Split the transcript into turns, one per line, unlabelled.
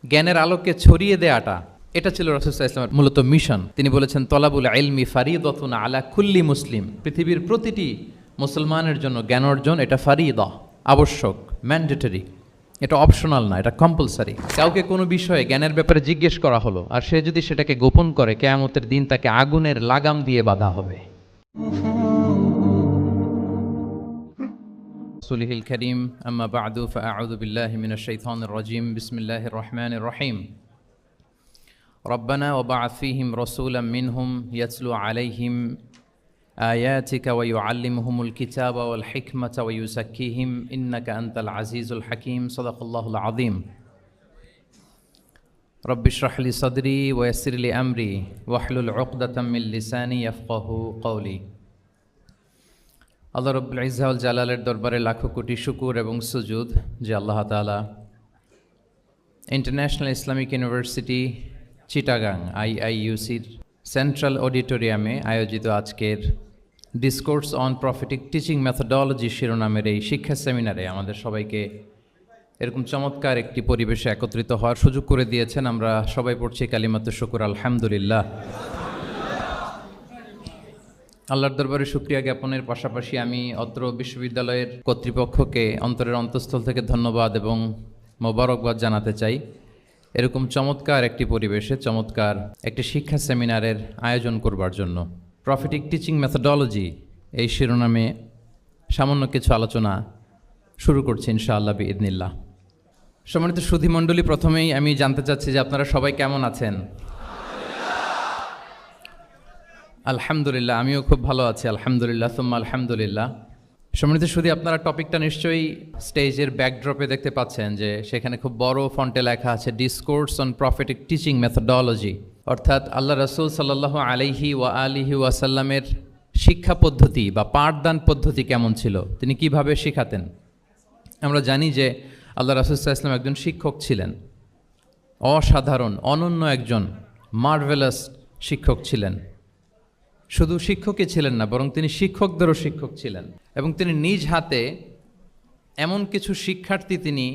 জ্ঞানের আলোকে ছড়িয়ে দেয়াটা, এটা ছিল রাসূল সাল্লাল্লাহু আলাইহি ওয়াসাল্লামের মূলত মিশন। তিনি বলেছেন তলাবুল ইলমি ফারিদাতুন আলা কুল্লি মুসলিম, পৃথিবীর প্রতিটি মুসলমানের জন্য জ্ঞান অর্জন এটা ফারিদা, আবশ্যক, ম্যান্ডেটরি, এটা অপশনাল না, এটা কম্পালসারি। কাউকে কোনো বিষয়ে জ্ঞানের ব্যাপারে জিজ্ঞেস করা হলো আর সে যদি সেটাকে গোপন করে, কিয়ামতের দিন তাকে আগুনের লাগাম দিয়ে বাঁধা হবে। রাসূলিল কারীম আম্মা বা'দু ফাআউযু বিল্লাহি মিনাশ শাইতানির রাজীম বিসমিল্লাহির রহমানির রহিম। রব্বানা ওয়াবআথ ফীহিম রাসূলাম মিনহুম ইয়াতলু আলাইহিম আয়াতিকা ওয়া ইউআল্লিমুহুমুল কিতাবা ওয়াল হিকমাতা ওয়া ইউযাক্কিহিম ইন্নাকা আনতাল আজিজুল হাকীম। সাদাকাল্লাহুল আযীম। রব্বি ইশরাহ লি সাদরি ওয়া ইয়াসসির লি আমরি ওয়াহলুল উকদাতাম মিন লিসানি ইয়াফকাহু কওলি। আল্লাহ রব্বুল ইজ্জা ওয়াল জালালের দরবারে লাখো কোটি শুকর এবং সুজুদ যে আল্লাহ তাআলা ইন্টারন্যাশনাল ইসলামিক ইউনিভার্সিটি চিটাগাং IIUCর সেন্ট্রাল অডিটোরিয়ামে আয়োজিত আজকের discourse on prophetic teaching methodology শিরোনামের এই শিক্ষা সেমিনারে আমাদের সবাইকে এরকম চমৎকার একটি পরিবেশে একত্রিত হওয়ার সুযোগ করে দিয়েছেন। আমরা সবাই পড়ছি কালিমাতুশ শুকর আলহামদুলিল্লাহ। আল্লাহর দরবারে শুকরিয়া জ্ঞাপনের পাশাপাশি আমি অত্র বিশ্ববিদ্যালয়ের কর্তৃপক্ষকে অন্তরের অন্তঃস্থল থেকে ধন্যবাদ এবং মোবারকবাদ জানাতে চাই। এরকম চমৎকার একটি পরিবেশে চমৎকার একটি শিক্ষা সেমিনারের আয়োজন করবার জন্য। প্রফেটিক টিচিং মেথোডোলজি এই শিরোনামে সামান্য কিছু আলোচনা শুরু করছি ইনশাআল্লাহ বিইذনিল্লাহ। সম্মানিত সুধীমণ্ডলী, প্রথমেই আমি জানতে চাচ্ছি যে আপনারা সবাই কেমন আছেন? আলহামদুলিল্লাহ, আমিও খুব ভালো আছি আলহামদুলিল্লাহ সুম্মা আলহামদুলিল্লাহ। সম্মানিত সুধী, আপনারা টপিকটা নিশ্চয়ই স্টেজের ব্যাকড্রপে দেখতে পাচ্ছেন যে সেখানে খুব বড় ফন্টে লেখা আছে discourse on prophetic teaching methodology, অর্থাৎ আল্লাহ রাসূল সাল্লাল্লাহু আলাইহি ওয়া আলিহি ওয়াসাল্লামের শিক্ষা পদ্ধতি বা পাঠদান পদ্ধতি কেমন ছিল, তিনি কিভাবে শেখাতেন। আমরা জানি যে আল্লাহ রাসূল সাল্লাল্লাহু আলাইহি ওয়াসাল্লাম একজন শিক্ষক ছিলেন, অসাধারণ অনন্য একজন মার্ভেলাস শিক্ষক ছিলেন। শুধু শিক্ষকই ছিলেন না, বরং তিনি শিক্ষকদেরও শিক্ষক ছিলেন এবং তিনি নিজ হাতে এমন কিছু শিক্ষার্থী তিনি